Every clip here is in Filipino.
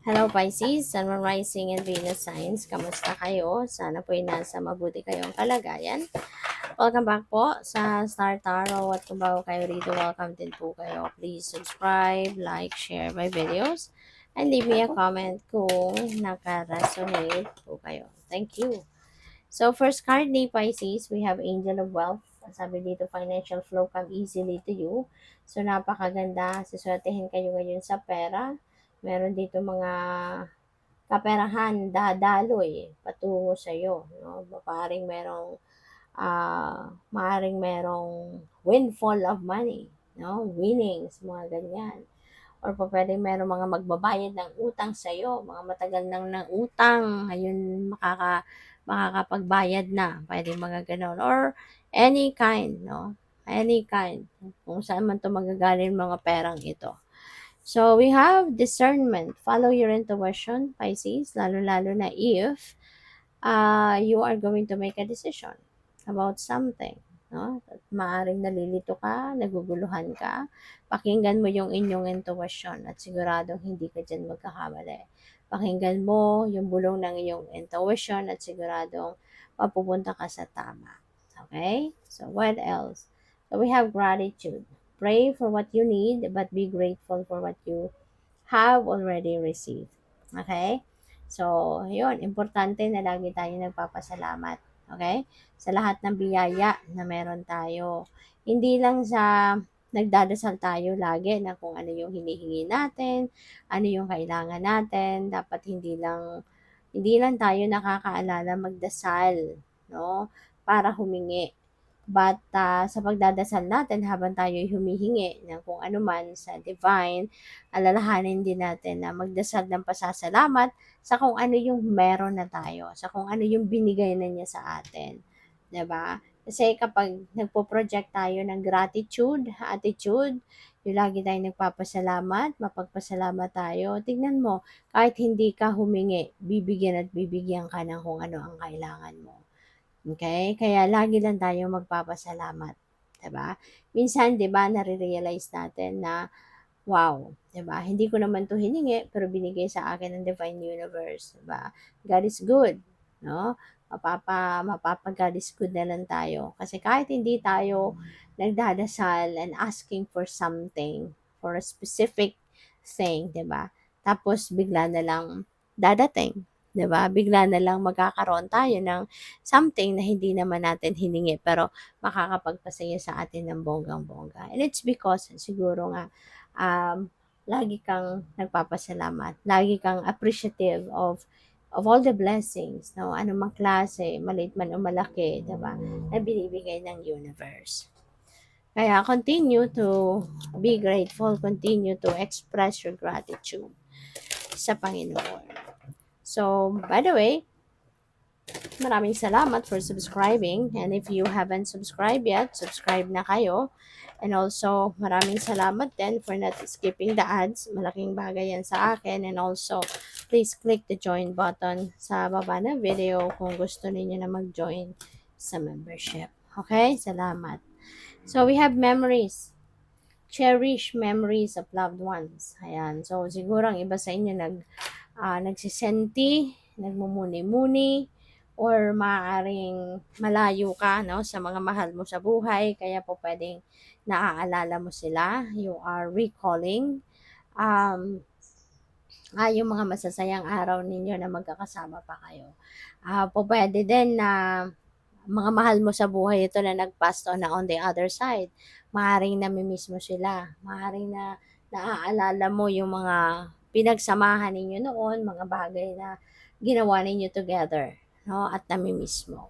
Hello Pisces, Sun, Moon, Rising, and Venus signs. Kamusta kayo? Sana po'y nasa mabuti kayong kalagayan. Welcome back po sa Star Tarot. At kung bago kayo rito, welcome din po kayo. Please subscribe, like, share my videos, and leave me a comment kung naka-resonate po kayo. Thank you. So, first card ni Pisces, we have Angel of Wealth. Sabi dito, financial flow come easily to you. So, napakaganda. Siswertehin kayo ngayon sa pera. Meron dito mga kaperahan, dadaloy patungo sa iyo, no? Maaring merong windfall of money, no? Winnings, mga ganyan. Or pa pwedeng merong mga magbabayad ng utang sa iyo, mga matagal nang ng utang, ayun makakapagbayad na, pwedeng mga ganon. Or any kind, no? Any kind, kung saan man to magagaling mga perang ito. So, we have discernment. Follow your intuition, Pisces, lalo-lalo na if you are going to make a decision about something. No? At maaring nalilito ka, naguguluhan ka, pakinggan mo yung inyong intuition at siguradong hindi ka dyan magkakamali. Pakinggan mo yung bulong ng iyong intuition at siguradong mapupunta ka sa tama. Okay? So, what else? So, we have gratitude. Pray for what you need, but be grateful for what you have already received. Okay? So, yun, importante na lagi tayo nagpapasalamat. Okay? Sa lahat ng biyaya na meron tayo. Hindi lang sa nagdadasal tayo lagi na kung ano yung hinihingi natin, ano yung kailangan natin, dapat hindi lang tayo nakakaalala magdasal, no? Para humingi. But sa pagdadasal natin habang tayo humihingi ng kung ano man sa divine, alalahanin din natin na magdasal ng pasasalamat sa kung ano yung meron na tayo, sa kung ano yung binigay na niya sa atin. 'Di ba? Kasi kapag nagpo-project tayo ng gratitude, attitude, yung lagi tayong nagpapasalamat, mapagpasalamat tayo, tignan mo, kahit hindi ka humingi, bibigyan at bibigyan ka ng kung ano ang kailangan mo. Okay? Kaya lagi lang tayo magpapasalamat, 'di ba? Minsan 'di ba nare-realize natin na wow, 'di ba? Hindi ko naman 'to hiningi pero binigay sa akin ng divine universe, 'di ba? God is good, no? God is good na lang tayo. Kasi kahit hindi tayo nagdadasal and asking for something, for a specific thing, 'di ba? Tapos bigla na lang dadating, 'di ba? Bigla na lang magkakaroon tayo ng something na hindi naman natin hiningi pero makakapagpasaya sa atin ng bonggang-bongga. And it's because siguro nga lagi kang nagpapasalamat, lagi kang appreciative of all the blessings, no? Anumang klase, maliit man o malaki, 'di ba? Na binibigay ng universe. Kaya continue to be grateful, continue to express your gratitude sa Panginoon. So, by the way, maraming salamat for subscribing. And if you haven't subscribed yet, subscribe na kayo. And also, maraming salamat din for not skipping the ads. Malaking bagay yan sa akin. And also, please click the join button sa baba ng video kung gusto niyo na mag-join sa membership. Okay? Salamat. So, we have memories. Cherish memories of loved ones. Ayan. So, siguro ang iba sa inyo nagsisenti, nagmumuni-muni, or maaaring malayo ka, no, sa mga mahal mo sa buhay, kaya po pwedeng naaalala mo sila, you are recalling um, yung mga masasayang araw ninyo na magkakasama pa kayo. Po pwede din na mga mahal mo sa buhay ito na nag-pass on na on the other side. Maaaring namimiss mo sila. Maaaring na naaalala mo yung mga pinagsamahan ninyo noon, mga bagay na ginawa ninyo together, no? At namimiss mo.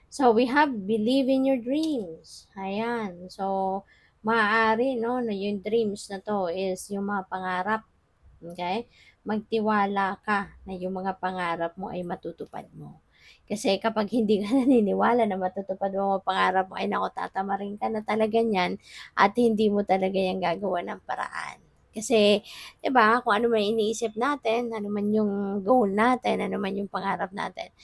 So, we have believe in your dreams. Ayan. So, maaari, no, na yung dreams na to is yung mga pangarap. Okay? Magtiwala ka na yung mga pangarap mo ay matutupad mo. Kasi kapag hindi ka naniniwala na matutupad mo ang pangarap mo, ay naku, tatamarin ka na talaga niyan at hindi mo talaga yan gagawa ng paraan. Kasi, 'di ba, kung ano man iniisip natin, ano man yung goal natin, ano man yung pangarap natin,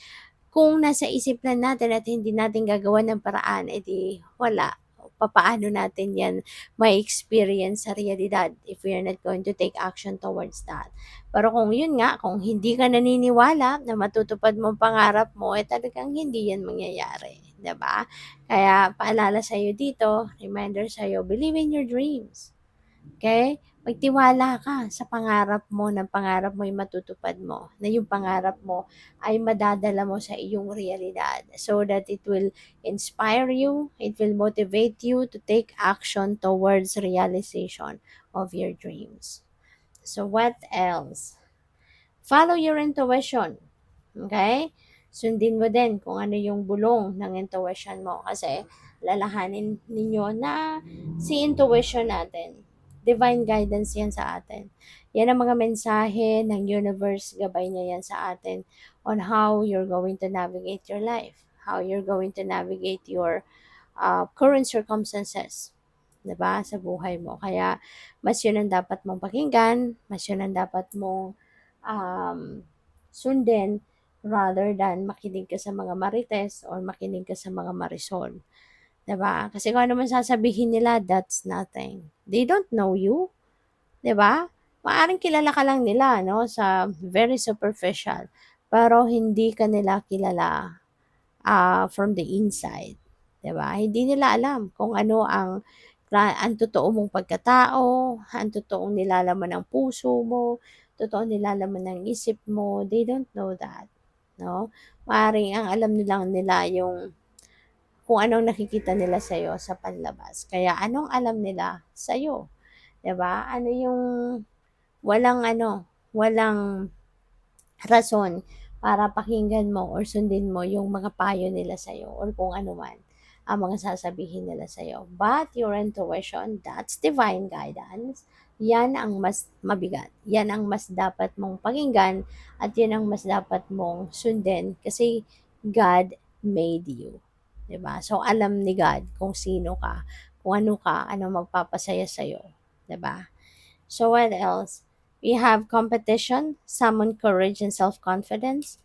kung nasa isip lang natin at hindi natin gagawa ng paraan, edi wala. papaano natin yan ma-experience sa realidad if we are not going to take action towards that. Pero kung yun nga, kung hindi ka naniniwala na matutupad mo ang pangarap mo, eh talagang hindi yan mangyayari, 'di ba? Kaya paalala sa'yo dito, reminder sa'yo, believe in your dreams. Okay? Magtiwala ka sa pangarap mo, ng pangarap mo ay matutupad mo, na yung pangarap mo ay madadala mo sa iyong realidad so that it will inspire you, it will motivate you to take action towards realization of your dreams. So what else? Follow your intuition. Okay? Sundin mo din kung ano yung bulong ng intuition mo. Kasi lalahanin ninyo na si intuition natin, divine guidance yan sa atin. Yan ang mga mensahe ng universe, gabay niya yan sa atin on how you're going to navigate your life, how you're going to navigate your current circumstances, 'di ba, sa buhay mo. Kaya mas 'yun ang dapat mong pakinggan, mas 'yun ang dapat mong sundin rather than makinig ka sa mga marites or makinig ka sa mga marisol, 'di ba? Kasi kung ano man sasabihin nila, that's nothing. They don't know you, 'di ba? Maaaring kilala ka lang nila, no, sa very superficial, pero hindi ka nila kilala from the inside, 'di ba? Hindi nila alam kung ano ang totoo mong pagkatao, ang totoong nilalaman ng puso mo, totoong nilalaman ng isip mo. They don't know that, no? Maaaring ang alam nilang nila yung kung anong nakikita nila sa'yo sa panlabas. Kaya anong alam nila sa'yo, 'di ba? Ano yung walang rason para pakinggan mo or sundin mo yung mga payo nila sa'yo or kung ano man ang mga sasabihin nila sa'yo. But your intuition, that's divine guidance. Yan ang mas mabigat. Yan ang mas dapat mong pakinggan at yan ang mas dapat mong sundin kasi God made you. 'Di ba? So, alam ni God kung sino ka, kung ano ka, ano magpapasaya sa'yo. 'Di ba? So, what else? We have competition, summon courage and self-confidence.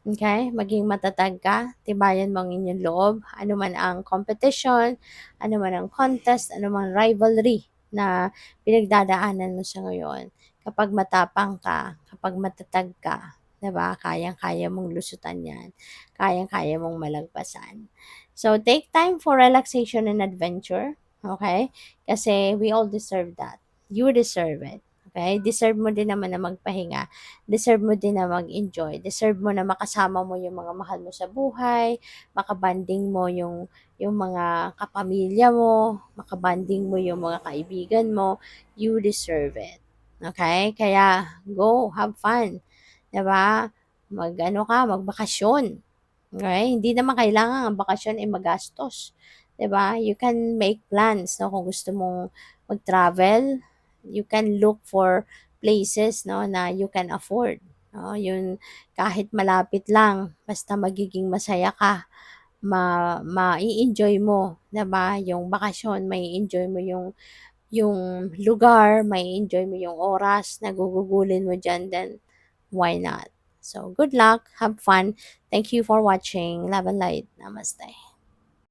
Okay? Maging matatag ka, tibayan mo ang inyong loob, ano man ang competition, ano man ang contest, ano man rivalry na pinagdadaanan mo sa ngayon. Kapag matapang ka, kapag matatag ka, 'di ba? Kayang-kaya mong lusutan 'yan. Kayang-kaya mong malagpasan. So, take time for relaxation and adventure. Okay? Kasi we all deserve that. You deserve it. Okay? Deserve mo din naman na magpahinga. Deserve mo din na mag-enjoy. Deserve mo na makasama mo yung mga mahal mo sa buhay, makabanding mo yung mga kapamilya mo, makabanding mo yung mga kaibigan mo. You deserve it. Okay? Kaya go, have fun. 'Di ba? Mag-ano ka, magbakasyon. Okay? Hindi naman kailangan ang bakasyon ay magastos. 'Di ba? You can make plans, no, kung gusto mong mag-travel, you can look for places, no, na you can afford. No, yun kahit malapit lang, basta magiging masaya ka, mai-enjoy mo, 'di ba? Yung bakasyon, mai-enjoy mo yung lugar, mai-enjoy mo yung oras na gugugulin mo diyan, then why not? So, good luck, have fun. Thank you for watching. Love and light. Namaste.